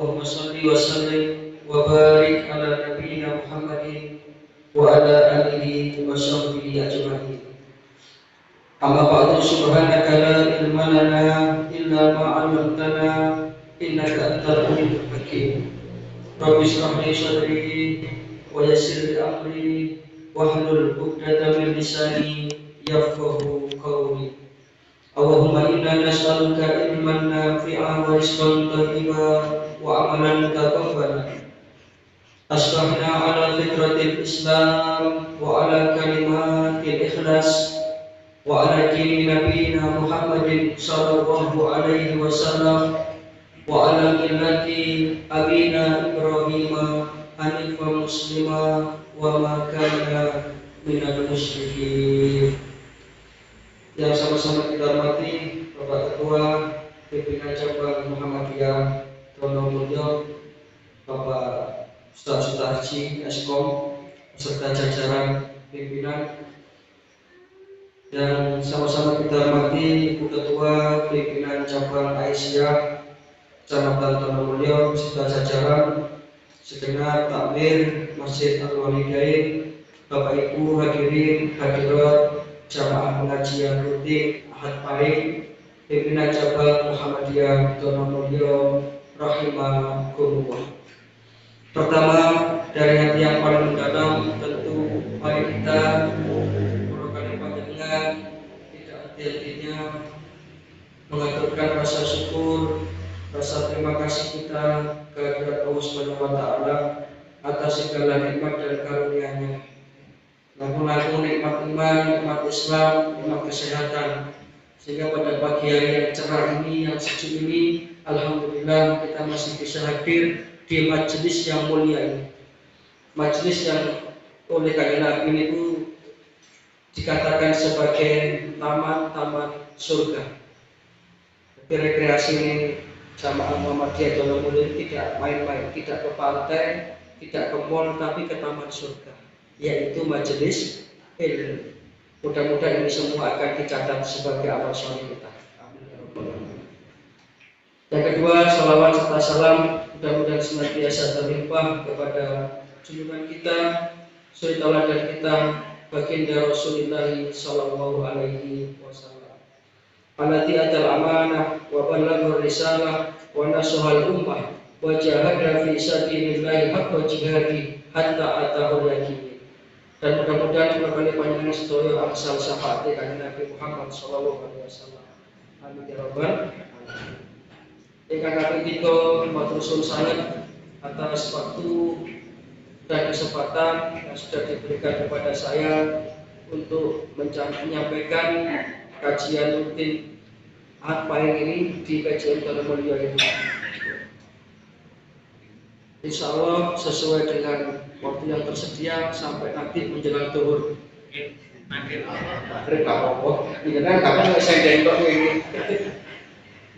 Allahumma salli wa sallim wa barik ala nabiyyina Muhammadin wa ala alihi wa sahbihi ajma'in. Amma ba'du, subhanaka la ilma lana illa ma 'allamtana innaka antal alimul hakim. Rabbi shrah li sadri wa yassir li amri wahlul 'uqdatam min lisani yafqahu qawli. Allahumma inna nas'aluka ilman nafi'an wa rizqan thayyiban wa amalan mutaqabbalan. Asbahna ala fitratil Islam wa ala kalimatil ikhlas wa ala dini nabiyina Muhammadin sallallahu alaihi wasallam wa ala millati abina Ibrahim hanifan muslima wa ma kana minal musyrikin. Yang sama-sama kita hormati Bapak Ketua Pimpinan Cabang Muhammadiyah Donomulyo, Bapak Ustaz Sutarji Eskom beserta jajaran pimpinan, dan sama-sama kita hormati Ibu Ketua Pimpinan Cabang Aisyah Kecamatan Donomulyo beserta jajaran segenap takmir Masjid Al-Walidain, Bapak Ibu hadirin hadirat jamaah pengajian rutin Ahad Pahing, pimpinan cabang Muhammadiyah Donomulyo rahimakumullah. Pertama, dari hati yang paling mendalam, tentu mari kita merokakan panjenengan tidak hati-hatinya mengaturkan rasa syukur, rasa terima kasih kita kehadirat Allah Subhanahu wa taala atas segala nikmat dan karunia-Nya. Lagu-lagu nikmat iman, nikmat Islam, nikmat kesehatan, sehingga pada pagi hari yang cerah ini, yang sejuk ini, alhamdulillah kita masih bisa hadir di majelis yang mulia ini. Majelis yang oleh Kanjeng Nabi itu dikatakan sebagai taman-taman surga. Rekreasi ini jamaah Muhammadiyah Donomulyo tidak main-main, tidak ke pantai, tidak ke mall, tapi ke taman surga, yaitu majelis ilmu. Mudah-mudahan ini semua akan dicatat sebagai amal soleh kita. Amin ya rabbal alamin. Yang kedua, salawat serta salam mudah-mudahan senantiasa terlimpah kepada junjungan kita, suri tauladan kita, baginda Rasulullah sallallahu alaihi wasallam. Alati atal amanah wa ballaghur risalah wa nasuhal ummah wa jahada fi sabilillah haqqa jihadi hatta atahul yaqin. Dan mudah-mudahan kembali panjenengan sedaya angsal syafaat Kanjeng Nabi Muhammad sallallahu alaihi wasallam. Amin ya rabbal alamin. Ingkang kaping 3, matur suwun sanget atas waktu dan kesempatan yang sudah diberikan kepada saya untuk menyampaikan kajian rutin Ahad Pahing ini di kajian Donomulyo ini. Insya Allah sesuai dengan waktu yang tersedia sampai nanti menjelang zuhur. Maghrib apa? Ini kan kapan saya jenggot ini.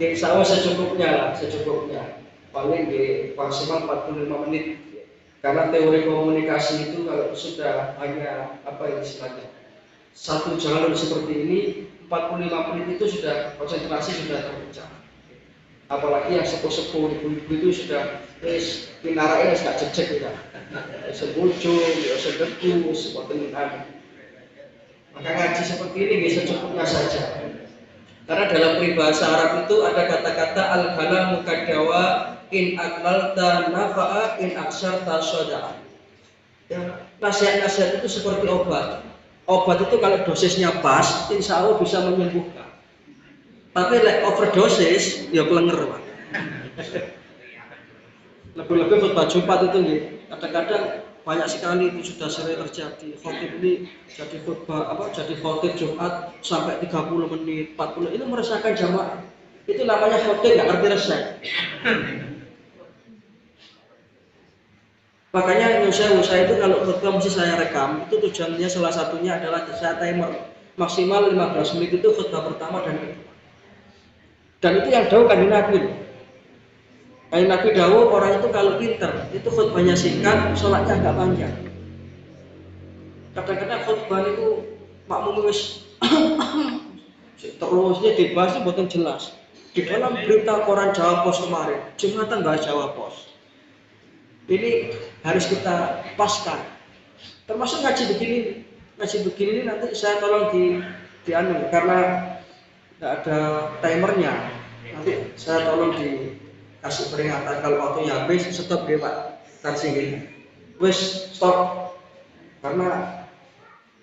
Insya Allah secukupnya lah, secukupnya. Paling di maksimal 45 menit. Karena teori komunikasi itu kalau sudah hanya istilahnya satu jalur seperti ini, 45 menit itu sudah konsentrasi sudah terpecah. Apalagi yang sepuh-sepuh ibu-ibu itu sudah pinaranya gak jejek ya, sebujung, ya sedeku, seperti ini. Maka ngaji seperti ini bisa cukupnya saja. Karena dalam peribahasa Arab itu ada kata-kata al-kalamu kadawa in aklalta nafa'a in aksarta soda'a. Ya, nasihat-nasihat itu seperti obat. Obat itu kalau dosisnya pas, insya Allah bisa menyembuhkan. Tapi like overdosis, ya pelenger Pak. Lebih-lebih khutbah Jumat itu nih, kadang-kadang banyak sekali itu sudah sering terjadi. Khotib ini jadi khutbah jadi khotib Jumat sampai 30 menit, 40 itu meresahkan jamaah. Itu namanya khotib nggak ngerti resep. Makanya saya itu kalau khutbah mesti saya rekam. Itu tujuannya salah satunya adalah saya timer maksimal 15 menit itu khutbah pertama dan kedua. Dan itu yang dahulu Kanjeng Nabi. Kanjeng Nabi dahulu orang itu kalau pinter, itu khutbahnya singkat, sholatnya agak panjang. Kadang-kadang khutbah itu makmum wis terusnya dibahas itu bukan jelas. Di dalam berita koran Jawa Pos kemarin, Jumatan bahas Jawa Pos. Ini harus kita paskan. Termasuk ngaji begini ini nanti saya tolong di anu karena nggak ada timernya. Nanti saya tolong dikasih peringatan kalau waktunya habis stop deh Pak. Tar sini. Wes stop. Karena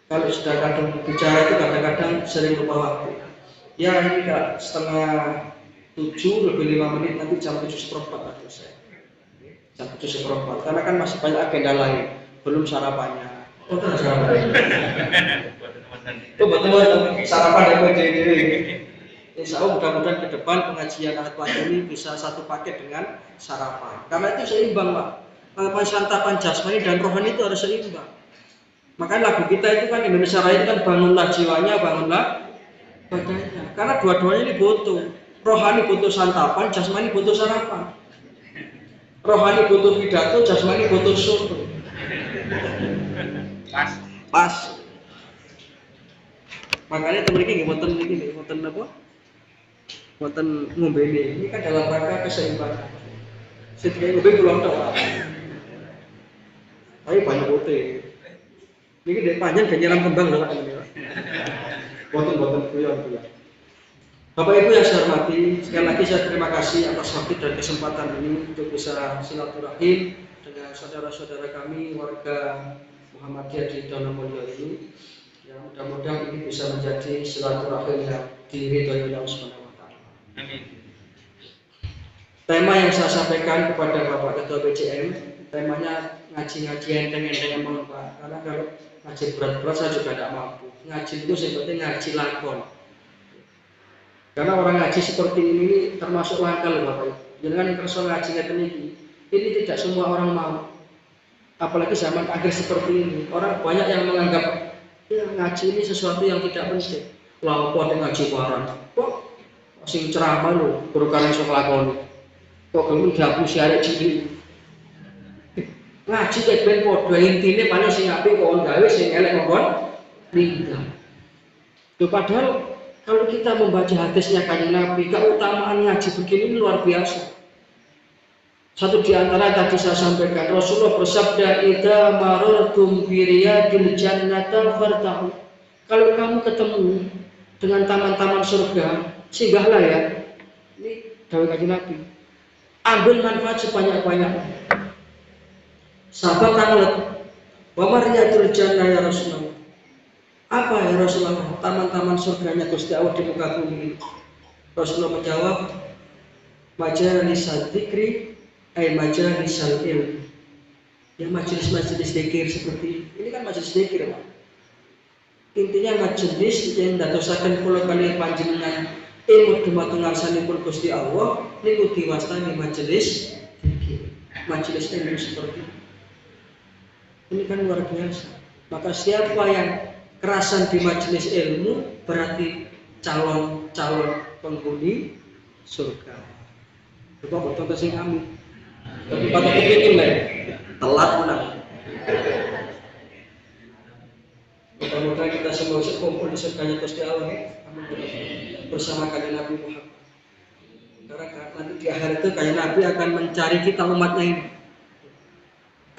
kalau sudah kadang bicara itu kadang-kadang sering lupa waktu. Ya ini Kak, setengah 7 lebih 5 menit nanti jam 7:04 selesai. Jam 7:04 karena kan masih banyak agenda lain, belum sarapannya. Oh, terus sarapan. Betul sarapan dan ide-ide. Insya Allah mudah-mudahan ke depan pengajian Ahad Pagi ini bisa satu paket dengan sarapan. Karena itu seimbang Pak. Santapan jasmani dan rohani itu harus seimbang. Makanya lagu kita itu kan Indonesia Raya itu kan bangunlah jiwanya, bangunlah badannya. Karena dua-duanya ini butuh. Rohani butuh santapan, jasmani butuh sarapan. Rohani butuh pidato, jasmani butuh soto. Pas. Makanya teman ini ngoten apa? Ngoten ngombe ini kan dalam rangka keseimbangan. Setiap ngombe pulang tok. Tapi banyak putih. Ini dek panjang dan nyelam kembang lho ini. Boten kuyon. Bapak Ibu yang saya hormati, sekali lagi saya terima kasih atas waktu dan kesempatan ini untuk bisa silaturahim dengan saudara-saudara kami warga Muhammadiyah di Donomulyo ini. Ya, mudah-mudahan ini bisa menjadi silaturahim yang diridhoi Allah Subhanahu wa taala. Amin. Tema yang saya sampaikan kepada Bapak Ketua BCM, temanya ngaji-ngaji enteng-enteng mohon Pak. Karena kalau ngaji berat-berat saya juga tidak mampu. Ngaji itu sebetulnya ngaji lakon. Karena orang ngaji seperti ini termasuk langka loh Bapak. Jangan kerso ngaji ini tidak semua orang mau. Apalagi zaman akhir seperti ini, orang banyak yang menganggap ya, ngaji ini sesuatu yang tidak penting. Lah kok ngaji barang. Kok sing ceramah lho, perkara iso lakoni. Kok gelem dihapus arek cilik. Ngaji kayak ben padha intine paling sing apik kok gawe sing elek kok ninggal. Padahal kalau kita membaca hadisnya Kanjeng Nabi, keutamaan ngaji begini luar biasa. Satu di antara tadi saya sampaikan, Rasulullah bersabda, "Idza marartum bi riyadil jannati fartahu." Kalau kamu ketemu dengan taman-taman surga, singgahlah ya. Ini dawuh Kanjeng Nabi. Ambil manfaat sebanyak-banyaknya. Sahabat tanya, "Wa mariyadul jannah ya Rasulullah?" Apa ya Rasulullah taman-taman surganya Gusti Allah di muka bumi ini? Rasulullah menjawab, majalisal dzikri ay majalisal ilm. Ya majelis-majelis zikir seperti ini kan majelis zikir Pak. Intinya majelis yang dadosaken kula kaliyan panjenengan ilmu dumateng ngarsanipun Gusti Allah niku diwastani majelis zikir. Majelis ilmu seperti ini kan luar biasa. Maka siapa yang kerasan di majelis ilmu berarti calon penghuni surga. Coba betul sing amin. Tapi pada kepingin lah, telat menang. Mudah-mudahan kita semua kumpul di surganya Gusti Allah bersama Kanjeng Nabi Muhammad. Karena nanti di akhir itu Kanjeng Nabi akan mencari kita umatnya ini.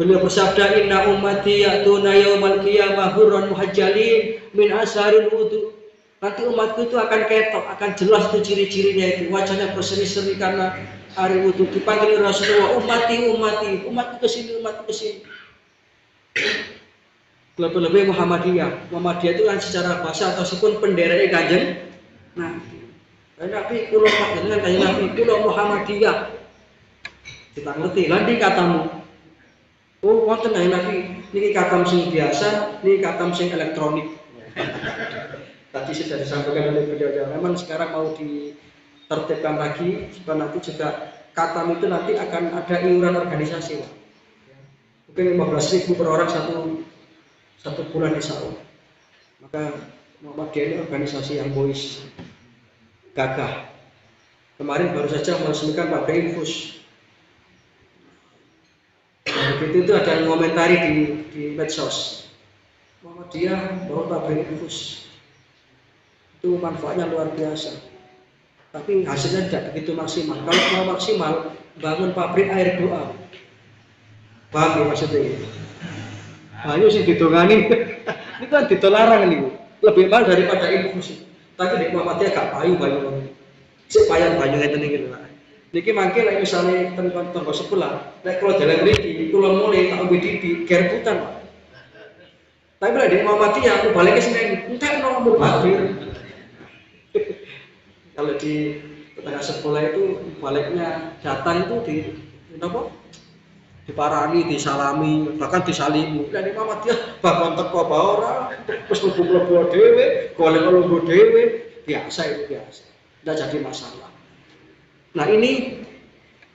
Beliau bersabda, "Inna ummati ya'tuna yaumal qiyamah hurran muhajjalin min asharil wudu." Nanti umatku itu akan ketok, akan jelas itu ciri-cirinya itu, wajahnya berseri-seri karena hari wudu. Dipanggil Rasulullah, umatku kesini. Lebih-lebih Muhammadiyah itu kan secara bahasa ataupun penderai Kanjeng Nabi. Nabi kula panjenengan Kanjeng Nabi kula Muhammadiyah. Kita ngerti lan di katamu. Oh, wonten Kanjeng Nabi niki katam sing biasa, niki katam sing elektronik. Tadi sudah disampaikan oleh beliau, memang sekarang mau ditertibkan lagi supaya nanti juga katam itu nanti akan ada iuran organisasi. Mungkin 15.000 per orang satu bulan insya Allah. Maka Muhammadiyah ini organisasi yang bois, gagah. Kemarin baru saja meresmikan pabrik infus. Begitu itu ada yang mengomentari di medsos. Muhammadiyah bahwa pabrik infus itu manfaatnya luar biasa. tapi hasilnya tidak begitu maksimal. Kalau mau maksimal, bangun pabrik air doa. Paham ya maksudnya? Ayo sih ditungani. Ini kan ditolarang nih. Lebih mahal daripada infusi. Tapi di Muhammadiyah gak payu. Sik payah banyu ngeten iki lho. Niki mangke lek misale tenggo sebelah, lek kula dalan mriki, kula mulai tak ombe didik gerbutan, Pak. Tapi lek di Muhammadiyah aku balik ke sini, entek nomor babir. Kalau di tengah sekolah itu baliknya datang itu di apa? Diparani, disalami, bahkan disalimi. Lah di Muhammadiyah bakon teko bae ora, terus mlebu dhewe, golek-golek dhewe, biasa itu biasa. Tidak jadi masalah. Nah ini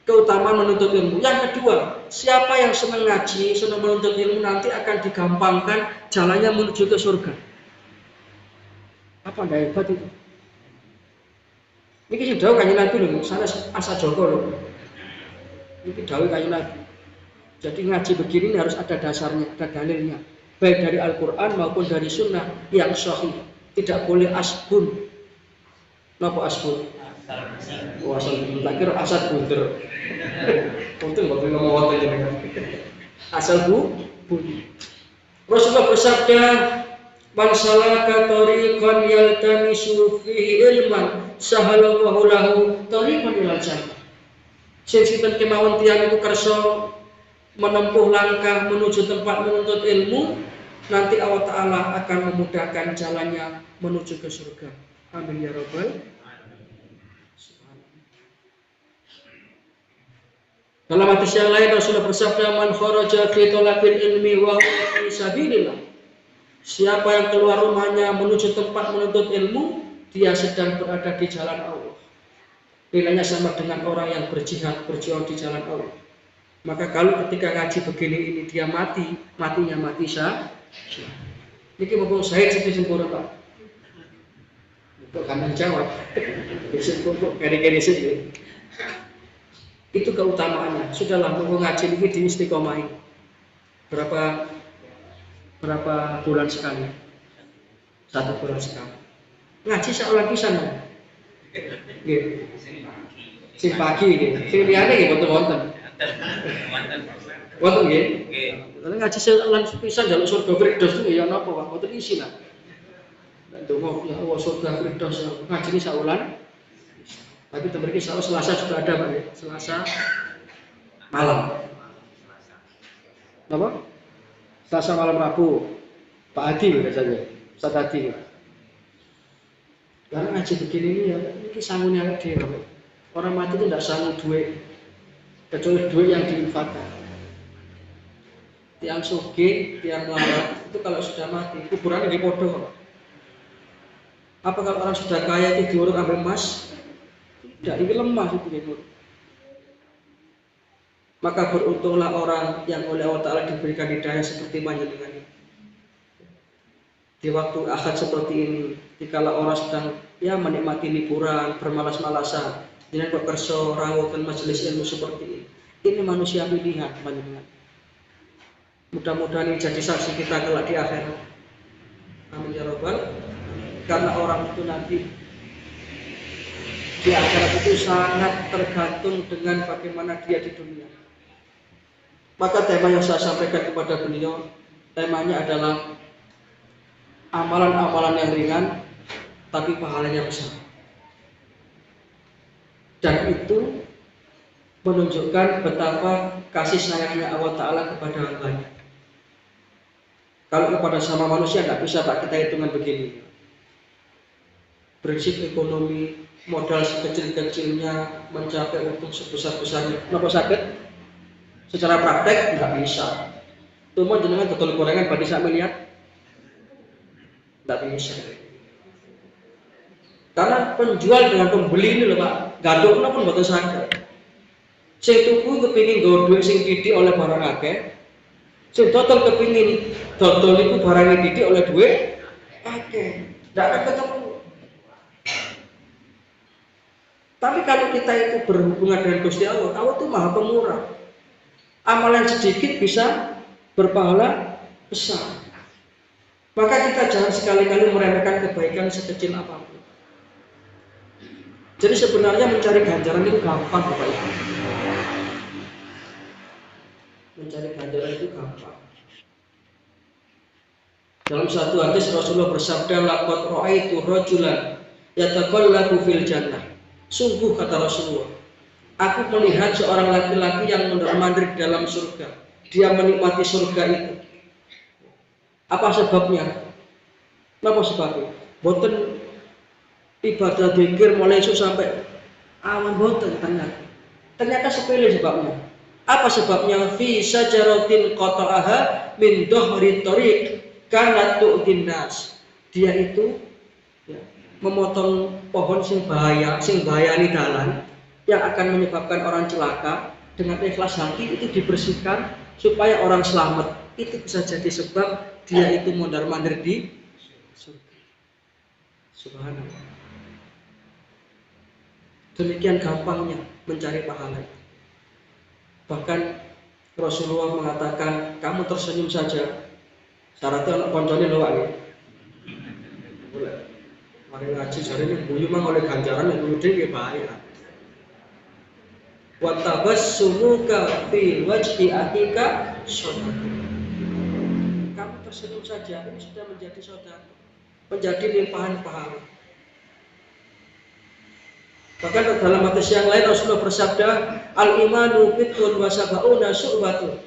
keutamaan menuntut ilmu. Yang kedua, siapa yang senang ngaji, senang menuntut ilmu nanti akan digampangkan jalannya menuju ke surga. Apa ndak hebat itu? Ini sing dawuh Kanjeng Nabi lho, sana asa Joko lho. Ini dawuh Kanjeng Nabi. Jadi ngaji begini harus ada dasarnya, ada dalilnya. Baik dari Al-Quran maupun dari Sunnah yang sahih. Tidak boleh asbun. Napa asbun? Wah, tak kira asal bunter. Untung bapak ngomong waktu jenengan. Asal bunyi. Rasulullah bersabda, "Man salaka tariqan yaltamisu fihi ilman, sahalallahu lahu tariqan ilal jannah." Sing sinten kemawon tiyang iku kersa menempuh langkah menuju tempat menuntut ilmu, nanti Allah Ta'ala akan memudahkan jalannya menuju ke surga. Amin ya rabbal. Dalam hadis yang lain Rasulullah bersabda, "Man kharaja fi talabil ilmi wa huwa fi sabilillah." Siapa yang keluar rumahnya menuju tempat menuntut ilmu, dia sedang berada di jalan Allah. Nilainya sama dengan orang yang berjihad, berjuang di jalan Allah. Maka kalau ketika ngaji begini ini dia matinya mati syahid. Niki mumpung syahid sing sempurna, Pak. Untuk kanan jawab. Sempurna keri-keri sih. Itu keutamaannya. Sudahlah mumpung ngaji ini di istiqomah. Berapa bulan sekali? 1 bulan sekali. Ngaji seolah pisan. Nggih. Sing pagi nggih. Sing liyane nggih boten-boten. Wonten nggih? Nggih. Nek ngaji seolah pisan njaluk surga firdaus itu ya napa, Pak? Boten isi lah. Nek ndonga ya Allah surga firdaus ngaji ini saulan. Tapi temeriki Selasa juga ada, Pak ya. Selasa malam. Apa? Selasa malam Rabu. Pak Adi biasanya. Ustaz Adi. Karena ngaji begini ini ya, ini sanggupnya dia. Orang mati itu tidak sanggup duit, kecuali duit yang diinfakkan. Tiang sugih, tiang melarat itu kalau sudah mati, kuburannya di podo. Apa kalau orang sudah kaya itu diurut ambil emas? Tidak, ini lemah itu diurut. Maka beruntunglah orang yang oleh Allah Ta'ala diberikan hidayah seperti panjenengan ini. Di waktu akad seperti ini, dikala orang sedang menikmati liburan, bermalas-malasan, dengan bekerso, rawuh majelis ilmu seperti ini manusia pilihan, panjenengan. Mudah-mudahan ini jadi saksi kita kelak di akhirat. Amin ya rabbal. Karena orang itu nanti di akhirat itu sangat tergantung dengan bagaimana dia di dunia. Maka tema yang saya sampaikan kepada beliau, temanya adalah amalan-amalan yang ringan tapi pahalanya besar. Dan itu menunjukkan betapa kasih sayangnya Allah Ta'ala kepada hambanya. Kalau kepada sama manusia tidak bisa Pak kita hitungan begini. Prinsip ekonomi, modal sekecil-kecilnya mencapai untung sebesar-besarnya. Kenapa sakit? Secara praktek tidak bisa. Cuma jenengan betul gorengan pada sak miliar. Tidak bisa. Karena penjual dengan pembeli ini loh Pak, gadoknya pun betul sadar. Sing tuku kepingin nggo dhuwit sing titik oleh barang akeh. Sing total kepingin dodol itu barang titik oleh duit akeh. Tidak akan ketemu. Tapi kalau kita itu berhubungan dengan Gusti Allah, Allah itu Maha Pemurah. Amalan sedikit bisa berpahala besar. Maka kita jangan sekali-kali meremehkan kebaikan sekecil apapun. Jadi sebenarnya mencari ganjaran itu gampang Bapak Ibu. Mencari ganjaran itu gampang. Dalam satu hadis Rasulullah bersabda, laqad ra'aitu rajulan yataqallabu fil jannah. Sungguh kata Rasulullah, aku melihat seorang laki-laki yang mondar-mandir di dalam surga. Dia menikmati surga itu. Apa sebabnya? Apa sebabnya? Boten ibadah dzikir mulai isu sampai awan boten ternyata. Ternyata sepele sebabnya. Apa sebabnya? Fi sajaratin qata'aha min dhahri thariq kanat tu'din nas. Dia itu ya, memotong pohon sing bahayani dalan yang akan menyebabkan orang celaka. Dengan ikhlas hati itu dibersihkan supaya orang selamat. Itu bisa jadi sebab dia itu mondar-mandir di surga. Subhanallah. Demikian gampangnya mencari pahala. Bahkan Rasulullah mengatakan, kamu tersenyum saja. Syaratnya anak koncone lho Pak. Boleh. Mari ngaji jarene guyu mang oleh ganjaran yang gede nggih bahaya. Wa tabassumuka fi wajhi akhika shadaqah. Kamu tersenyum saja ini sudah menjadi sedekah, menjadi limpahan pahala. Bahkan dalam hadis yang lain Rasulullah bersabda, al-imanu bid'un wa sab'una syu'batun.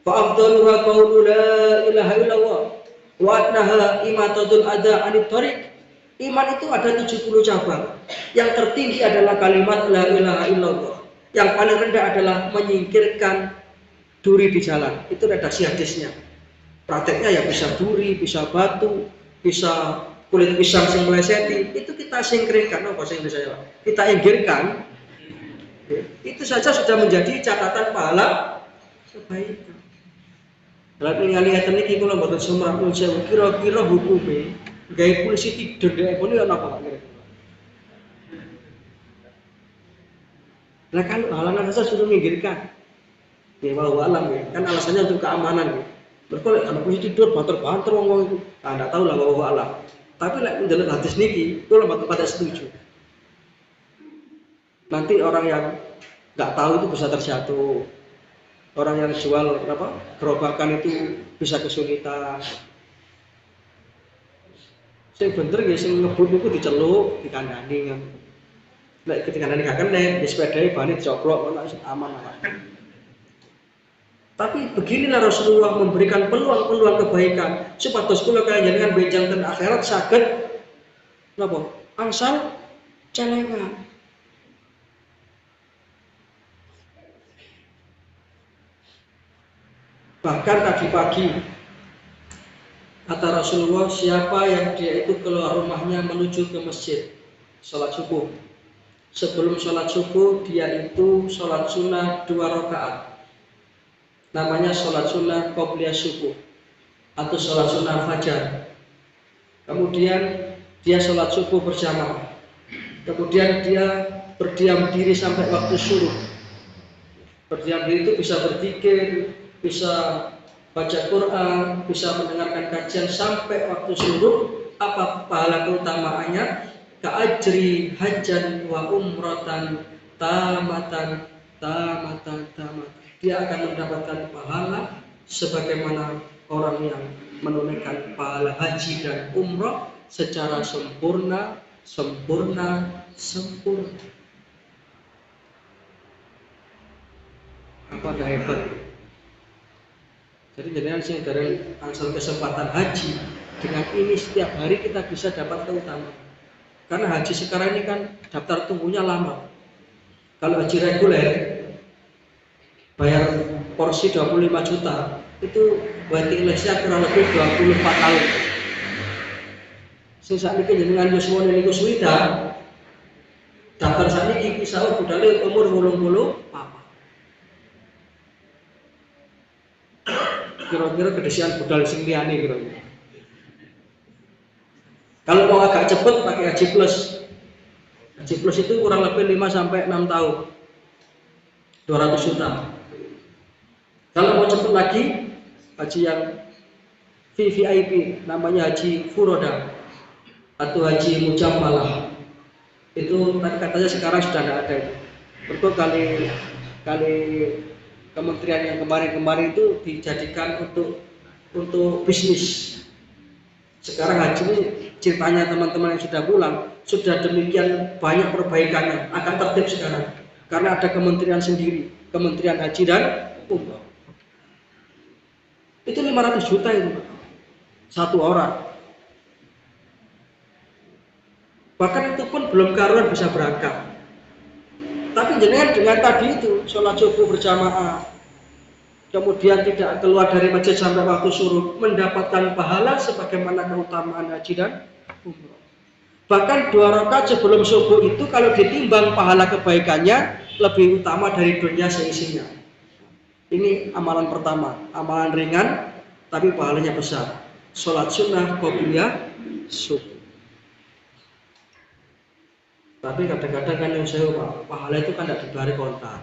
Fa afdaluha qaulu la ilaha illallah wa adnaha imatatul adza 'anit thariq. Iman itu ada 70 cabang. Yang tertinggi adalah kalimat la ilaha illallah. Yang paling rendah adalah menyingkirkan duri di jalan. Itu redaksi hadisnya. Prakteknya ya bisa duri, bisa batu, bisa kulit pisang yang meleseti, itu kita singkirkan, bahasa Inggris saya, kita inggirkan, itu saja sudah menjadi catatan pahala kebaikan. Lalu lihat ini kalau buat semua saya kira-kira hukumnya, gaya polisi tidur deh, pun ya apa kira? Nah kalau halangan saja sudah menginggirkan, ya walau alam ya, kan alasannya untuk keamanan. Ya. Berkolek kalau polisi tidur banter-banter ngomong itu, tidak tahu lah walau alam. Tapi lek menjalin hadis niki, itu lembaga pada setuju. Nanti orang yang nggak tahu itu bisa terjatuh. Orang yang jual gerobakan itu bisa kesulitan. Sing bener ya sing ngebut niku diceluk, dikandani kan. Lek dikandani gak kena, di sepedai bani dicoplok ora aman lah. Tapi beginilah Rasulullah memberikan peluang-peluang kebaikan supados kula kaliyan benjang ten akhirat saged napa? Angsal celengan. Bahkan tadi pagi kata Rasulullah, siapa yang dia itu keluar rumahnya menuju ke masjid sholat subuh. Sebelum sholat subuh dia itu sholat sunnah 2 rakaat. Namanya sholat sunnah qobliyah subuh atau sholat sunnah fajar. Kemudian dia sholat subuh berjamaah. Kemudian dia berdiam diri sampai waktu syuruk. Berdiam diri itu bisa berzikir, bisa baca Quran, bisa mendengarkan kajian sampai waktu syuruk. Apa pahala keutamaannya? Ka'ajri hajjan wa umratan tamatan. Dia akan mendapatkan pahala sebagaimana orang yang menunaikan pahala haji dan umrah secara sempurna. Apa ada hebat? Jadi jangan sih dari angsal kesempatan haji dengan ini setiap hari kita bisa dapat keutamaan. Karena haji sekarang ini kan daftar tunggunya lama. Kalau haji reguler bayar porsi 25 juta itu waiting listnya kurang lebih 24 tahun. Sing sakniki jenengan yuswa niku suwida daftar sakniki kisah budale umur 80. Kira-kira kedesian budal sing liyane kira-kira. Kalau mau agak cepet pakai haji plus. Haji plus itu kurang lebih 5 sampai 6 tahun. 200 juta. Kalau mau cepet lagi, haji yang VVIP namanya haji furoda atau haji mujammalah. Itu tapi katanya sekarang sudah tidak ada itu. Betul kali kementerian yang kemarin-kemarin itu dijadikan untuk bisnis. Sekarang haji ini ceritanya teman-teman yang sudah pulang sudah demikian banyak perbaikannya, akan tertib sekarang karena ada kementerian sendiri, Kementerian Haji dan Umroh. Itu 500 juta itu satu orang. Bahkan itu pun belum karuan bisa berangkat. Tapi dengan tadi itu sholat subuh berjamaah, kemudian tidak keluar dari masjid sampai waktu suruh, mendapatkan pahala sebagaimana keutamaan haji dan umroh. Bahkan 2 rakaat sebelum subuh itu kalau ditimbang pahala kebaikannya lebih utama dari dunia seisinya. Ini amalan pertama, amalan ringan tapi pahalanya besar. Sholat sunnah qobliyah subuh. Tapi kadang-kadang kan yang saya pahala itu kan tidak dibari kontak.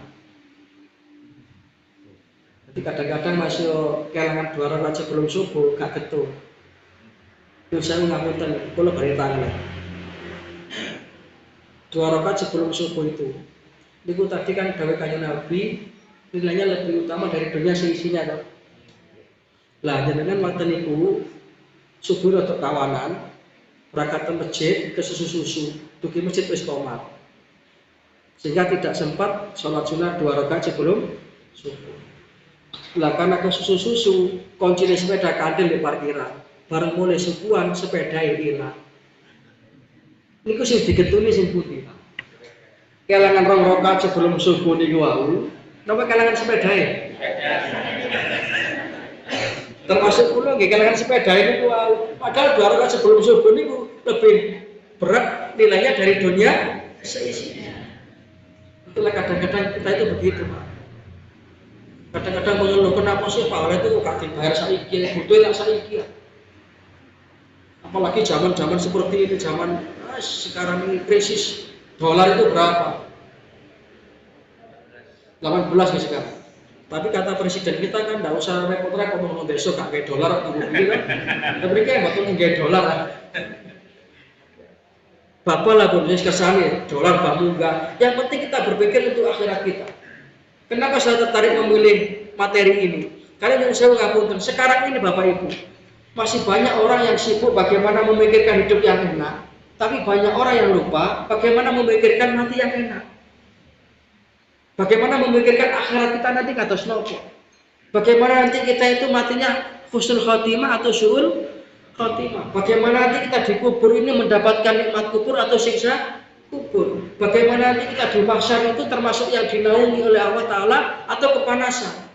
Jadi kadang-kadang masih kelangan 2 rakaat sebelum subuh gak ketuk. Yang saya ngapunten, kalau bari tangan. 2 rakaat sebelum subuh itu. Itu tadi kan dawuh Kanjeng Nabi nilainya lebih utama dari dunia seisinya kan. Lah jenengan waktu niku subuh untuk kawanan berangkat ke masjid ke susu-susu dugi masjid wis komat sehingga tidak sempat sholat sunnah 2 rakaat sebelum subuh. Lah karena ke susu-susu kunci sepeda kandel di parkiran bareng mulai subuhan sepeda hilang. Niku sing digetuni sing putih. Kelangan 2 rakaat sebelum subuh niku wau. Napa kelangan sepeda ya? Termasuk kula nggih kelangan sepeda niku wau. Padahal 2 rakaat sebelum subuh niku lebih berat nilainya dari dunia seisinya. Itulah kadang-kadang kita itu begitu, Pak. Kadang-kadang mengeluh kenapa sih pahala itu kok gak dibayar saiki, butuh tak saiki. Apalagi zaman-zaman seperti ini, zaman sekarang ini krisis dolar itu berapa? 18 nih sekarang. Tapi kata presiden kita kan tidak usah repot-repot ngomong besok gak kayak dolar atau begini kan. Tapi kan waktu nggak dolar kan. Bapak lah Indonesia kesana dolar kamu enggak. Yang penting kita berpikir untuk akhirat kita. Kenapa saya tertarik memilih materi ini? Karena yang saya ngapunten sekarang ini Bapak Ibu masih banyak orang yang sibuk bagaimana memikirkan hidup yang enak, tapi banyak orang yang lupa bagaimana memikirkan mati yang enak. Bagaimana memikirkan akhirat kita nanti kata nopo. Bagaimana nanti kita itu matinya husnul khotimah atau syu'ul khotimah. Bagaimana nanti kita dikubur ini mendapatkan nikmat kubur atau siksa kubur. Bagaimana nanti kita di mahsyar itu termasuk yang dinaungi oleh Allah Ta'ala atau kepanasan.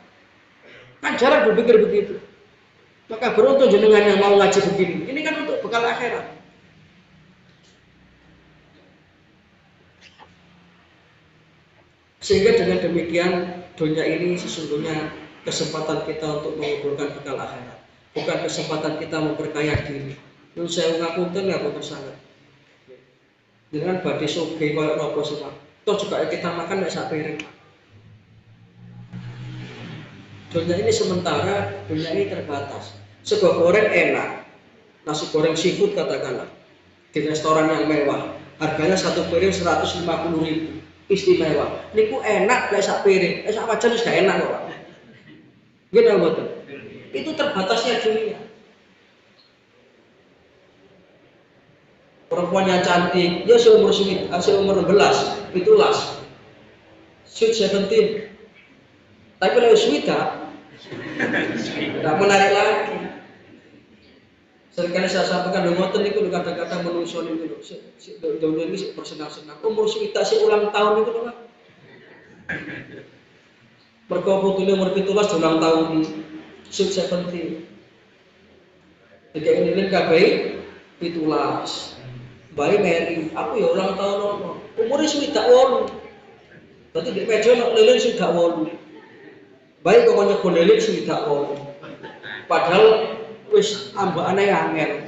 Kan jarang berpikir begitu. Maka beruntung jenengan yang mau ngaji begini. Ini kan untuk bekal akhirat. Sehingga dengan demikian dunia ini sesungguhnya kesempatan kita untuk mengumpulkan bekal akhirat, bukan kesempatan kita memperkaya diri. Menurut saya ngapunten ya betul sangat. Dengan badhe sugih koyo napa sih Pak. Toh juga kita makan nek sak piring. Dunia ini sementara, dunia ini terbatas. Sego goreng enak, nasi goreng seafood katakanlah di restoran yang mewah, harganya satu piring 150.000. Istimewa. Niku enak lek sak piring, sak wajan wis gak enak kok, Pak. Nggih mboten. Itu terbatasnya dunia. Perempuan yang cantik, ya seumur 16, itu las. Sweet 17. Tapi kalau sweet tidak menarik lagi. Seringkali saya sampaikan ngoten niku kadang-kadang menungso niku lho. Dunia ini bersenang-senang. Umur kita sih ulang tahun niku lho, Pak. Mergo putune umur 17 ulang tahun sweet 17. Jadi ini kabeh 17. Bayi Mary, aku ya ulang tahun ono. Umure swidak 8. Berarti di meja nek lilin swidak 8. Bayi kok nyebut lilin swidak 8. Padahal wis ambakane angel.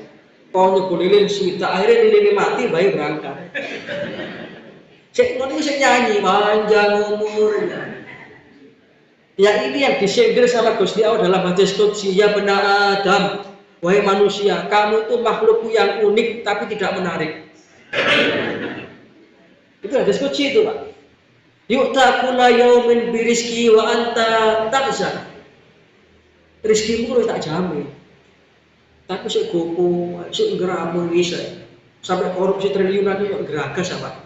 Kok nyebut lilin swidak akhirnya lilin mati bayi berangkat. Cek ngono sing nyanyi panjang umurnya. Ya ini yang disindir sama Gusti Allah dalam hadis qudsi, ya benar Adam. Wahai manusia, kamu itu makhluk yang unik tapi tidak menarik. Itu hadis qudsi itu, Pak. Yu'ta kulla yaumin birizki wa anta takza. Rizkimu lu tak jamin. Tapi sik gopo, sik ngeramu bisa. Sampai korupsi triliunan itu geragas apa?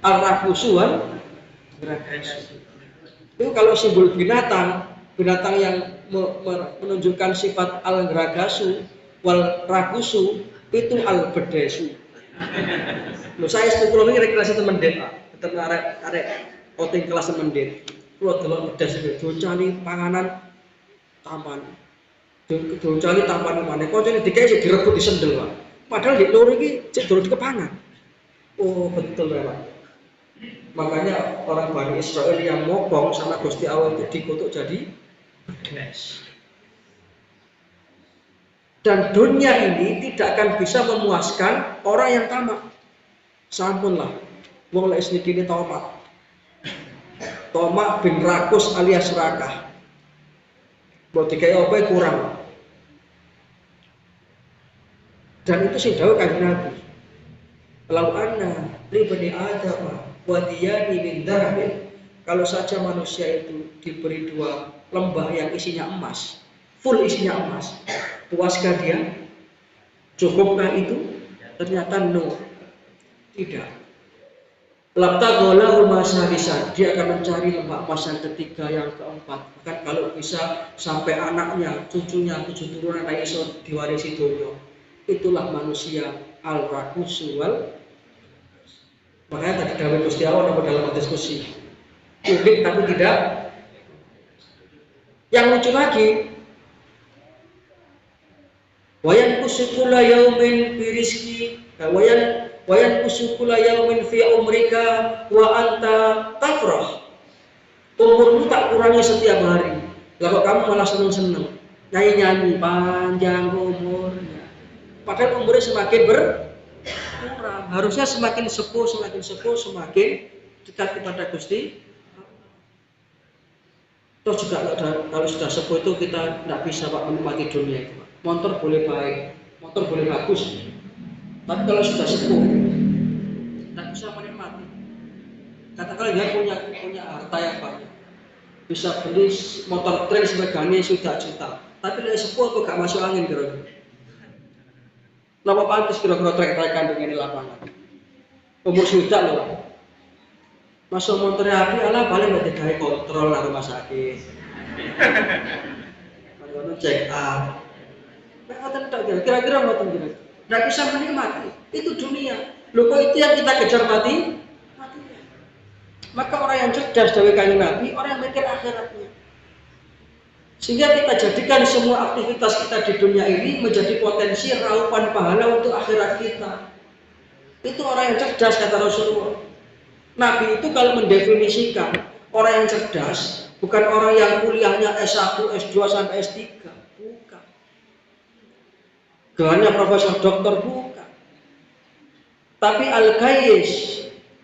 Al-rakusuan geragas. Itu kalau simbol binatang yang menunjukkan sifat al-geragasu wal rakusu itu al-bedesu. Loh, saya sepupu ini rekreasi teman det, tetap arek outing kelas teman det. Kulo delok bedes iki dicari panganan taman. Dicari taman mana? Koncone dikai sik direbut disendel, Pak. Padahal di loro iki cek durung dikepangan. Oh, betul ya, Pak. Makanya orang Bani Israel yang mokong sama Gusti Allah itu dikutuk jadi bedes. Dan dunia ini tidak akan bisa memuaskan orang yang tamak. Sampunlah, wong lek sedikit tamak. Tamak bin rakus alias serakah. Mbok dikai apa kurang. Dan itu sing dawuh Kanjeng Nabi. Lau anna li bani Adam wadiyani min dhahabin. Kalau saja manusia itu diberi 2 lembah yang isinya emas, full isinya emas, puaskah dia? Cukupkah itu? Ternyata no, tidak. Labtagholahu masarisan, dia akan mencari lembah emas yang ketiga, yang keempat. Bahkan kalau bisa sampai anaknya, cucunya, turunan iso diwarisi dunia. Itulah manusia al-rakusu wal. Makanya tadi dawuh Gusti Allah dalam diskusi. Unik tapi tidak. Yang lucu lagi, wayan kusukula yaumin fi rizki, wayan kusukula yaumin fi umrika wa anta tafrah. Umurmu tak kurangi setiap hari. Lalu kamu malah seneng-seneng, nyanyi-nyanyi panjang umurnya. Padahal umurnya semakin berkurang. Harusnya semakin sepuh, semakin dekat kepada Gusti. Toh juga kalau sudah sepuh itu kita tidak bisa Pak menikmati dunia itu. Motor boleh baik, motor boleh bagus, tapi kalau sudah sepuh tidak bisa menikmati. Katakanlah dia punya harta yang banyak, bisa beli motor trail sebagainya sudah juta, tapi dari sepuh kok gak masuk angin kira-kira. Kenapa pantas kira-kira trek-trekan dengan lapangan? Umur sudah loh. Masuk motornya api, ala paling nggak digawe kontrol lah rumah sakit. Kalau check up, kira-kira mau kira-kira. Nggak bisa menikmati. Itu dunia. Loh kok itu yang kita kejar mati? Maka orang yang cerdas dari Kanjeng Nabi, orang yang mikir akhiratnya. Sehingga kita jadikan semua aktivitas kita di dunia ini menjadi potensi raupan pahala untuk akhirat kita. Itu orang yang cerdas kata Rasulullah. Nabi itu kalau mendefinisikan orang yang cerdas bukan orang yang kuliahnya S1, S2 sampai S3, bukan. Gelarnya profesor doktor, bukan. Tapi al-qais,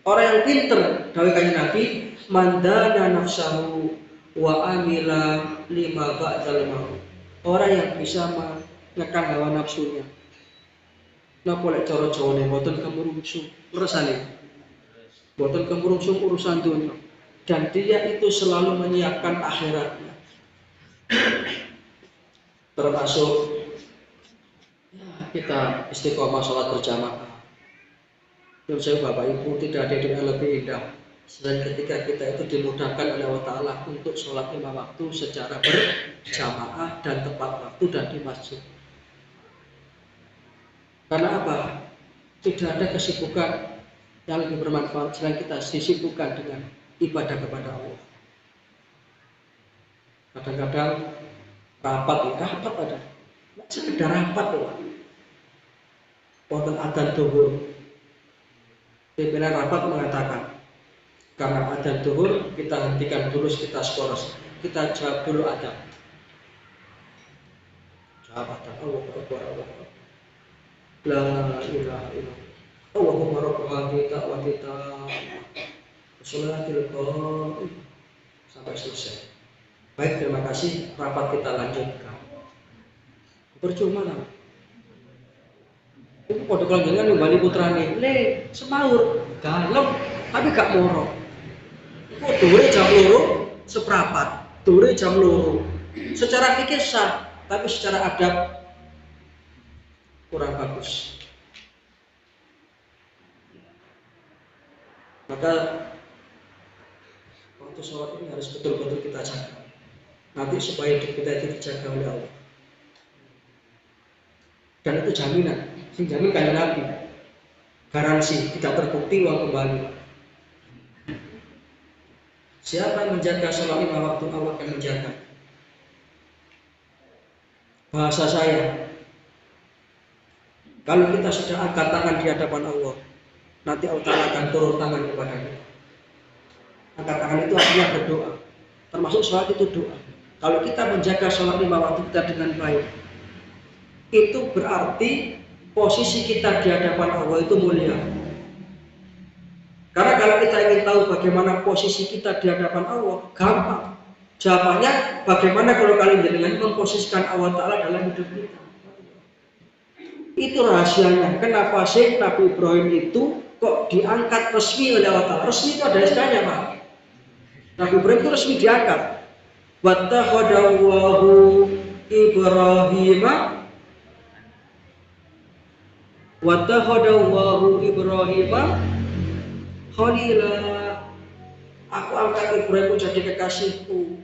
orang yang pinter, dawuh Kanjeng Nabi, mandana nafsahu wa amila lima ba'dal maut. Orang yang bisa menekan hawa nafsunya. Napa lek cara Jawane mboten kemurungsung, resane. Boten kemurungsung urusan dunia, dan dia itu selalu menyiapkan akhiratnya. Termasuk kita istiqomah sholat berjamaah. Menurut saya Bapak Ibu tidak ada yang lebih indah selain ketika kita itu dimudahkan oleh Allah Ta'ala untuk sholat 5 waktu secara berjamaah dan tepat waktu dan di masjid. Karena apa? Tidak ada kesibukan yang lebih bermanfaat selain kita disibukkan dengan ibadah kepada Allah. Kadang-kadang rapat ada, nggak sekedar rapat loh. Wonten adzan zuhur, pimpinan rapat mengatakan, karena adzan zuhur kita hentikan dulu kita skoros, kita jawab dulu adzan. Jawab adzan, Allahu Akbar, Allahu Akbar. La ilaha illallah. Allahumma rabb hadhihi da'wati tammah sholatil qaim sampai selesai. Baik, terima kasih. Rapat kita lanjutkan. Percuma lah. Iku padha kelanjengan nimbali putrane, "Le, semaur, galem, tapi gak moro." Iku dhuwure jam 2 seprapat, dhuwure jam 2. Secara fikih sah, tapi secara adab kurang bagus. Maka waktu sholat ini harus betul-betul kita jaga. Nanti supaya hidup kita itu dijaga oleh Allah. Dan itu jaminan, sing jamin kayak Nabi. Garansi tidak terbukti uang kembali. Siapa yang menjaga sholat 5 waktu, Allah akan menjaga. Bahasa saya, kalau kita sudah angkat tangan di hadapan Allah, nanti Allah Ta'ala akan turun tangan kepada kita. Angkat tangan itu artinya berdoa. Termasuk sholat itu doa. Kalau kita menjaga sholat 5 waktu kita dengan baik, itu berarti posisi kita di hadapan Allah itu mulia. Karena kalau kita ingin tahu bagaimana posisi kita di hadapan Allah, gampang. Jawabannya, bagaimana kalau kalian dengan memposisikan Allah Ta'ala dalam hidup kita. Itu rahasianya. Kenapa sih Nabi Ibrahim itu kok diangkat resmi oleh Allah Ta'ala? Resmi itu ada SK-nya, Pak. Nabi Ibrahim itu resmi diangkat. Wattakhadallahu Ibrahima Khalila. Aku angkat Ibrahim jadi kekasihku.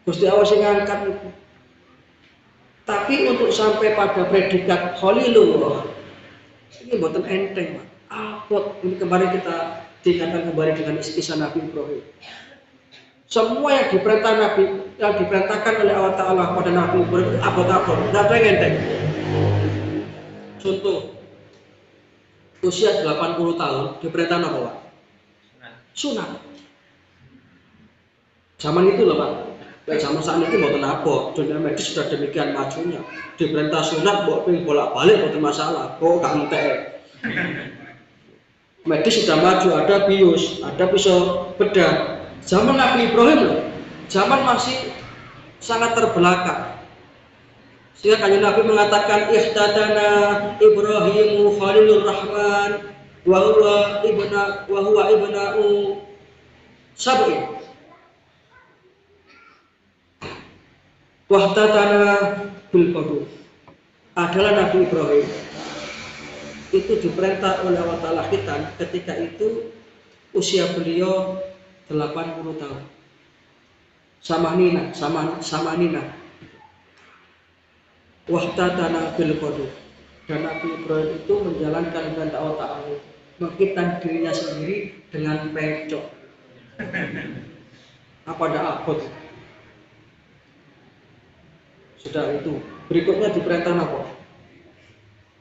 Gusti Allah sing ngangkat itu. Tapi untuk sampai pada predikat Khalilullah, ini buatan enteng, Pak. Apot. Ini kemarin kita tingkatkan kembali dengan kisah Nabi Ibrahim. Semua yang diperintahkan oleh Allah Ta'ala pada Nabi Ibrahim itu apot-apot. Tidak ada yang enteng. Contoh, usia 80 tahun diperintahkan apa, Pak? Sunat. Zaman itu loh, Pak. Zaman saat itu bukan apa, dunia medis sudah demikian majunya. Diperintah sunat, bolak-balik bukan masalah. Kok gak entek. Medis sudah maju, ada bius, ada pisau bedah. Zaman Nabi Ibrahim loh, zaman masih sangat terbelakang. Sehingga kanjeng Nabi mengatakan ihtadana Ibrahimu Khalilur Rahman wa huwa ibna'u sab'in. Wahtadana bil qadr. Adalah Nabi Ibrahim. Itu diperintah oleh Allah Ta'ala khitan ketika itu usia beliau 80 tahun. Sama Nina. Wahtadana bil qadr. Dan Nabi Ibrahim itu menjalankan kehendak Allah Ta'ala, menghitan dirinya sendiri dengan pecok. Apa ada abot? Sudah itu. Berikutnya diperintah apa?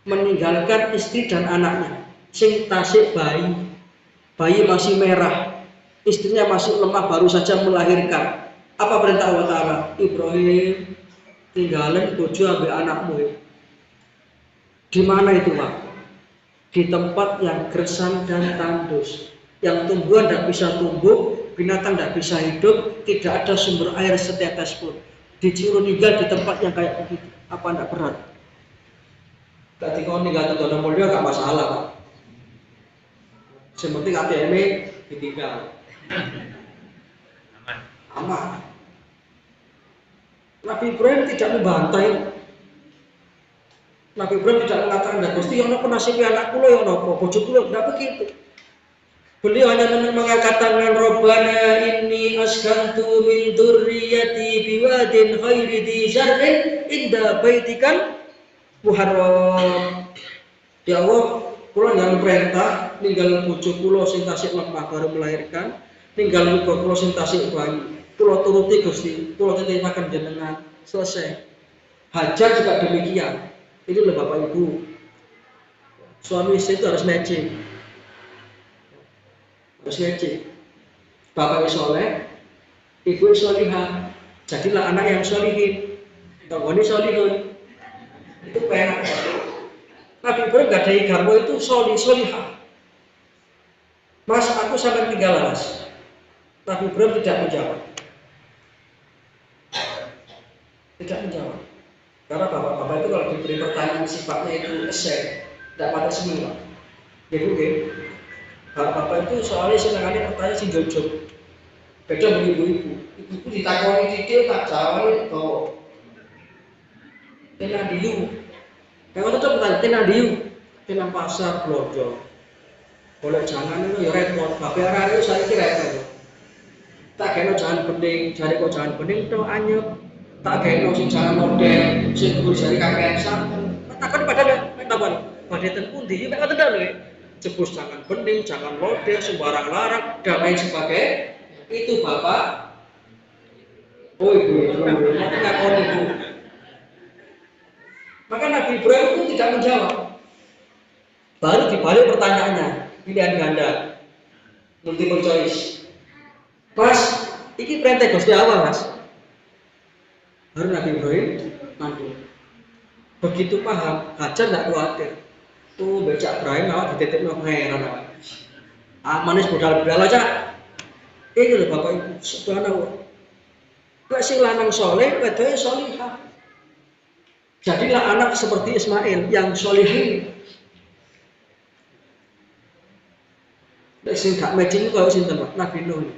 Meninggalkan istri dan anaknya. Sing tasik bayi. Bayi masih merah. Istrinya masih lemah, baru saja melahirkan. Apa perintah Allah Ta'ala? Ibrahim, tinggalin bojo ambil anakmu. Di mana itu, Pak? Di tempat yang gersang dan tandus. Yang tumbuhan tidak bisa tumbuh, binatang tidak bisa hidup, tidak ada sumber air setetes pun. Disuruh tinggal di tempat yang kayak begitu. Apa enggak berat? Tadi kau tinggal di zona mulia enggak masalah, Pak. Sementing ATM ditinggal. Aman. Nabi Ibrahim tidak membantai. Nabi Ibrahim tidak mengatakan, Gusti yang apa nasibnya anak kula yang apa, bojo kula enggak begitu. Beliau hanya mengangkat tangan, Rabbana inni askantu min dzurriyyati biwadin ghairi dzi zar'in inda baitikal muharram. Ya Allah, kula njaluk perintah ninggal bojo kula sing tasik lemah baru melahirkan, ninggal uga kula sing tasik bayi. Kula turuti Gusti, kula titipaken jenengan. Selesai. Hajar juga demikian. Ini loh Bapak Ibu. Suami istri itu harus matching. Bapak soleh, ibu solihah. Jadilah anak yang solihin. Tanggone solihun. Itu penak. Nabi Ibrahim gak ada garwo itu solihah. Mas, aku sampai tinggal Mas. Nabi Ibrahim tidak menjawab. Karena bapak-bapak itu kalau diberi pertanyaan sifatnya itu esai, tidak pada semua. Ya Bu, bapak-bapak itu soalnya senangannya pertanyaan si jojok. Beda dengan ibu-ibu. Ibu-ibu ditakoni titik tak jawab kok. Tenan diu. Yang itu pertanyaan tenan diu. Tenan pasar blojo. Boleh jangan itu ya repot. Bapak arah itu saya kira itu. Tak kena jangan bening, jari kok jangan bening itu anyep. Tak kena sing jangan model, sing kudu jari kakek sak. Takon pada taban. Pada ten pundi mek ngoten lho. Jebus jangan bening, jangan model, sembarang larang dan lain sebagainya. Itu bapak. Oh ibu, nanti ngakon ibu. Maka Nabi Ibrahim itu tidak menjawab. Baru dibalik pertanyaannya, pilihan ganda, multiple choice. Pas, ini perintah Gusti awal mas. Baru Nabi Ibrahim mantul. Begitu paham, Hajar tidak khawatir. Tuh becak Ibrahim awak dititip no pangeran awak. Manis budal-budal aja. Ini loh bapak ibu, subhanallah. Lek sing lanang soleh, wedoke solihah. Jadilah anak seperti Ismail yang solihin. Lek sing gak matching kaya sinten Pak? Nabi Nuh.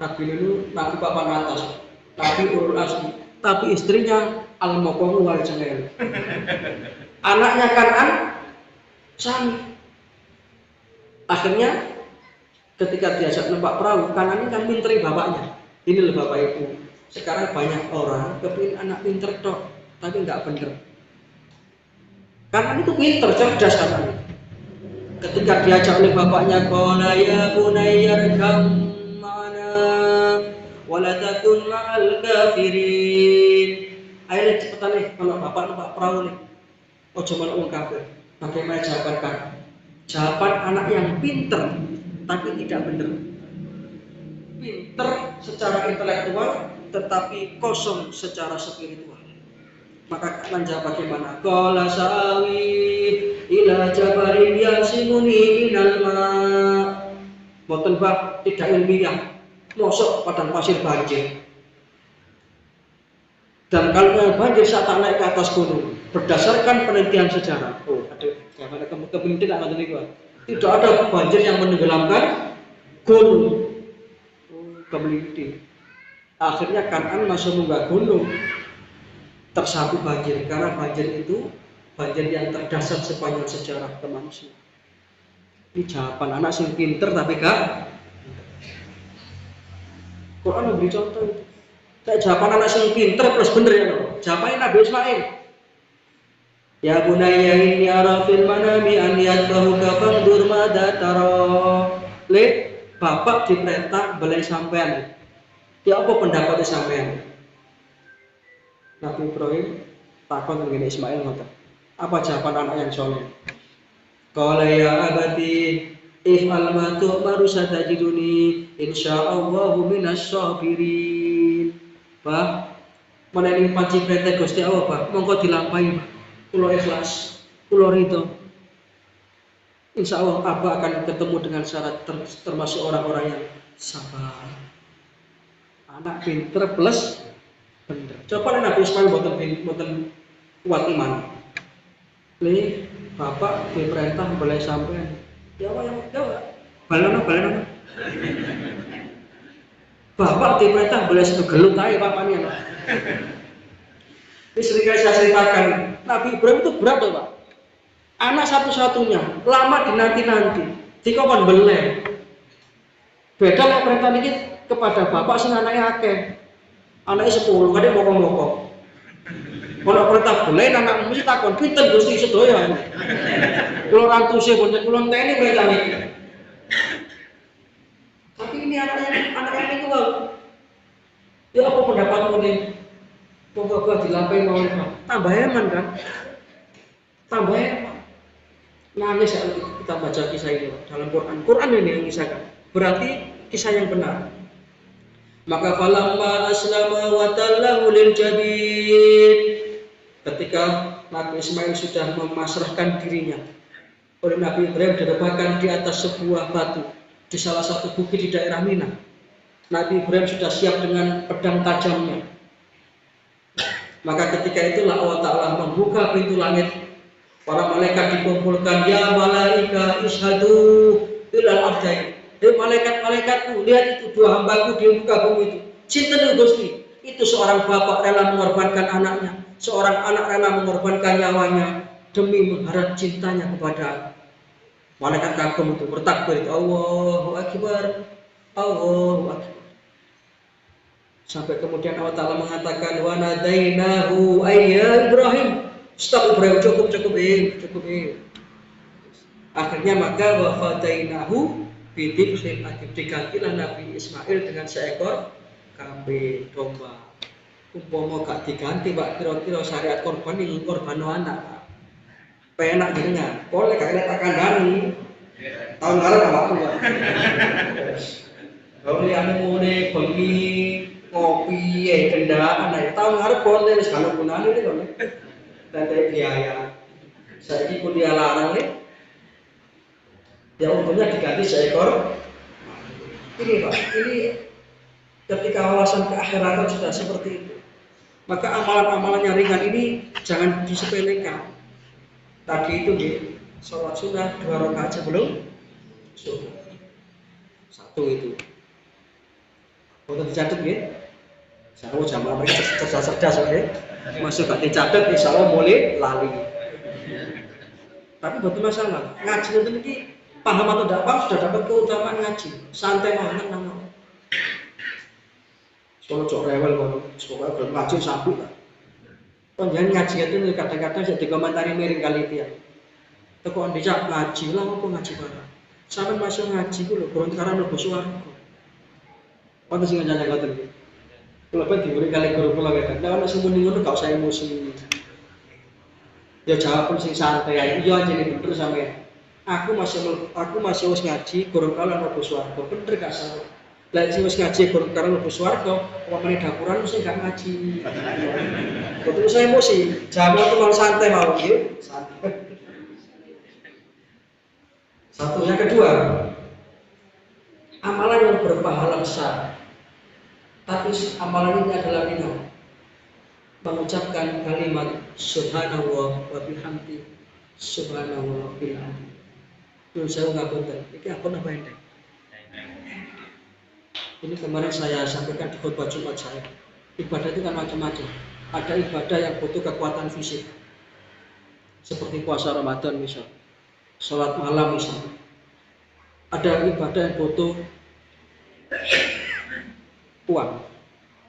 Nabi Nuh nabi papan atas. Nabi ulul azmi. Tapi istrinya al-muqam wal jamail. Anaknya Kan'an Sami. Akhirnya ketika diajak numpak perahu, Kan'an ini kan pinteri bapaknya. Ini loh bapak ibu. Sekarang banyak orang kepingin anak pinter toh, tapi nggak bener. Kan'an itu pinter, cerdas Kan'an. Ketika diajak oleh bapaknya, qala ya bunayya irkam ma'ana wa la takun ma'al kafirin. Ayo cepetan nih, kalau bapak numpak perahu nih. Ojo malah wong kafir. Bagaimana jawaban Kan'an? Jawaban anak yang pinter tapi tidak bener. Pinter secara intelektual tetapi kosong secara spiritual. Maka Kan'an jawab bagaimana? Qala sawi ila jabarin yasimuni minal ma'. Boten bab tidak ilmiah. Mosok padang pasir banjir. Dan kalau banjir saat tak naik ke atas gunung, berdasarkan penelitian sejarah. Oh, ada kepingin tidak ada nih. Tidak ada banjir yang menenggelamkan gunung. Oh, kemeliti. Akhirnya Kan'an masuk munggah gunung, tersapu banjir karena banjir itu banjir yang terdahsyat sepanjang sejarah manusia. Ini jawaban anak sing pinter tapi gak. Quran memberi contoh itu. Kayak jawaban anak sing pinter plus bener ya loh. Jawabannya Nabi Ismail. Ya bunayya inni ara fil manami an yadbahuka fandur madza tara. Le, bapak diperintah belai sampean. Ya apa pendapatnya sampean? Nabi Ibrahim takon ngene Ismail ngoten. Apa jawaban anak yang soleh? Qala ya abati if'al ma tu'maru satajiduni insyaallahu minas sabirin. Pak, menawi panci perintah Gusti Allah, Pak, monggo dilampahi, Pak. Kula ikhlas, kula ridho. Insyaallah Abah akan ketemu dengan syarat termasuk orang-orang yang sabar. Anak pinter plus bener. Coba Nabi Ismail boten kuat iman. Li, bapak diperintah boleh sampai. Ya apa? Balen. Bapak diperintah boleh satu gelut aja bapaknya. Ini sering saya ceritakan. Nabi Ibrahim itu berat loh Pak. Anak satu-satunya, lama dinanti-nanti. Dikon beleh. Beda lah perintah ini kepada bapak sing anaknya akeh. Anaknya 10, kadang mokong-mokong. Kalau perintah boleh, anak mesti takon, pinten Gusti sedaya. Kalau rantuse pun kula enteni perintah ini. Tapi ini anaknya ini kok. Ya apa pendapatmu nih? Pokoknya dilampahi mau tambah eman kan? Tambah eman. Nangis kalau kita baca kisah ini dalam Quran. Quran ini yang kisahkan. Berarti kisah yang benar. Maka falamma aslama wa tallahu lil jabin. Ketika Nabi Ismail sudah memasrahkan dirinya oleh Nabi Ibrahim diletakkan di atas sebuah batu di salah satu bukit di daerah Mina. Nabi Ibrahim sudah siap dengan pedang tajamnya. Maka ketika itulah Allah Ta'ala membuka pintu langit. Para malaikat dikumpulkan, ya malaika ishadu ilal abdai. Hei malaikat-malaikatku, lihat itu dua hambaku di muka bumi itu. Cinta Gusti. Itu seorang bapak rela mengorbankan anaknya, seorang anak rela mengorbankan nyawanya demi mengharap cintanya kepada malaikat kagum itu bertakbir, Allahu Akbar, Allahu Akbar. Sampai kemudian Allah Ta'ala mengatakan wa nadainahu ayya Ibrahim. Stop Ibrahim, cukup. Akhirnya maka wa fadainahu bidibhin, digantilah Nabi Ismail dengan seekor kambing domba. Umpama gak diganti Pak, kira-kira syariat korban ini korban anak. Penak jenengan. Boleh gak kita kandhani. Tahun lalu apa tuh, Pak? Kalau lihat mulai bengi kopi kendaraan ya tahun ngarep boleh wis kalau gunane iki kok. Tete biaya. Saiki kuliah larang nih. Ya untungnya diganti seekor. Ini Pak, ini ketika wawasan keakhiratan sudah seperti itu. Maka amalan-amalan yang ringan ini jangan disepelekan. Tadi itu nih, sholat sunnah 2 rakaat sebelum subuh. 1 itu. Untuk dicatat ya. Saya jam apa ini cerdas oke. Masuk gak dicatat insya Allah mulai lali. Tapi betul masalah. Ngaji itu ini paham atau tidak paham sudah dapat keutamaan ngaji. Santai banget namanya. Kalau cok rewel kalau sekolah belum ngaji sabuk lah. Pengen ngaji itu kadang-kadang saya dikomentari miring kali itu ya. Tekan dijak ngaji lah apa ngaji barang. Sampai masuk ngaji itu loh, kurang karena lo bersuara. Apa sih ngajarin kau tadi? Kalau apa diberi kali guru pulang ya, nah masih mendingan tuh kau saya emosi. Ya jawab pun sing santai aja, iya aja nih bener sama ya. Aku masih harus ngaji, guru kau lah bersuara, bener gak salah. Lagi sih harus ngaji, guru kau lah bersuara, orang dapuran mesti gak ngaji. Betul saya emosi, jawab tuh mau santai mau gitu, santai. Satu, yang kedua, amalan yang berpahala besar. Tapi amalan ini adalah dengan mengucapkan kalimat subhanallah wa bihamdi subhanallah wa bihamdi. Terus saya ngapunten, iki apa namanya? Ini kemarin saya sampaikan di khutbah Jumat saya. Ibadah itu kan macam-macam. Ada ibadah yang butuh kekuatan fisik. Seperti puasa Ramadan misal. Sholat malam misal. Ada ibadah yang butuh uang,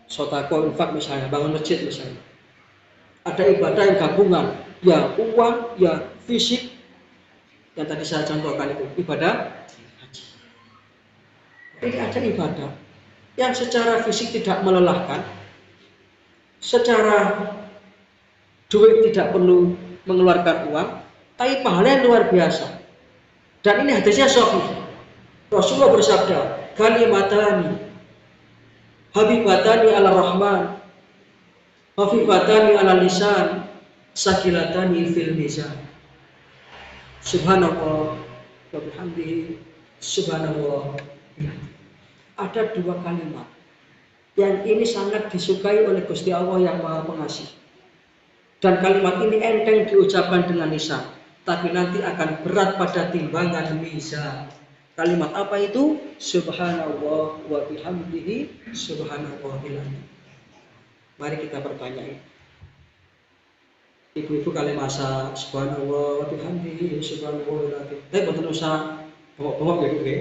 sodako infak misalnya, bangun masjid misalnya. Ada ibadah yang gabungan, ya uang, ya fisik. Yang tadi saya contohkan itu ibadah haji. Ini ada ibadah yang secara fisik tidak melelahkan, secara duit tidak perlu mengeluarkan uang, tapi pahalanya luar biasa. Dan ini hadisnya sahih. Rasulullah bersabda, kalimatani habibatani ala rahman, hafifatani ala lisan, sakilatani fil mizan. Subhanallah wa bihamdihi subhanallah. Ada 2 kalimat yang ini sangat disukai oleh Gusti Allah yang Maha Pengasih. Dan kalimat ini enteng diucapkan dengan lisan, tapi nanti akan berat pada timbangan mizan. Kalimat apa itu? Subhanallah wa bihamdihi subhanallahil azim. Mari kita perbanyak. Ibu-ibu kali masak subhanallah wa bihamdihi subhanallahil azim. Betul usah bengok-bengok gitu ya.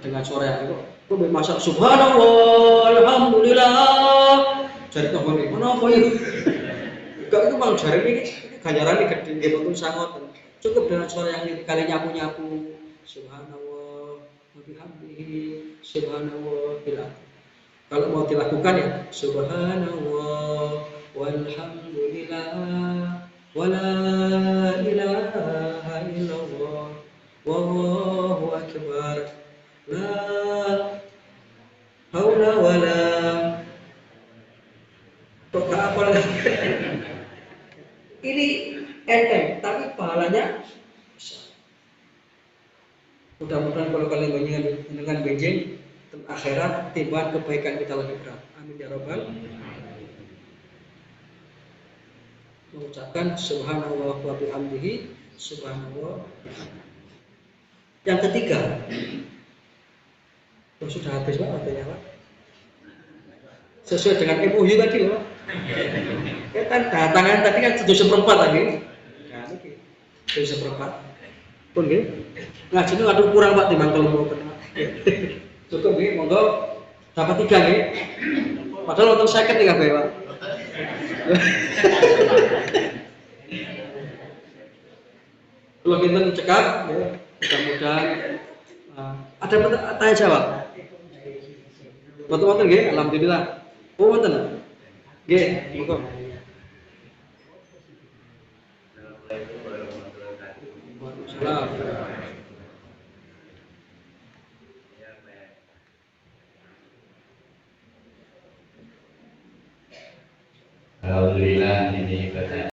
Dengan suara yang itu. Kok masak subhanallah alhamdulillah. Jadi kok kenapa itu? Enggak itu Bang jari ini ganjaran gede betul sangat. Cukup dengan suara yang kali nyapu-nyapu. Subhanallah wa bihamdihi subhanallah bila. Kalau mau dilakukan ya subhanallah walhamdulillah wala ilaha illallah wallahu akbar la haula wala quwwata apa lagi. Ini enteng tapi pahalanya mudah-mudahan kalau kalian dengan benjing akhirat timbangan kebaikan kita lebih berat. Amin ya rabbal. mengucapkan subhanallah wa bihamdihi subhanallah. Yang ketiga, sudah habis Pak waktunya Pak. Sesuai dengan MOU tadi Pak. Ya kan tangan tadi kan 7/4 tadi. Nah, ini 7/4. Pun nggih. Ngaji ini aduh kurang Pak timbang kalau mau kena. Cukup nggih, monggo dapat 3 nggih. Padahal untuk 50 nih kabeh Pak. Kalau kita cekap, ya, mudah-mudahan ada tanya jawab. Betul-betul nggih, alhamdulillah. Oh, wonten. Nggih, monggo. Waalaikumsalam.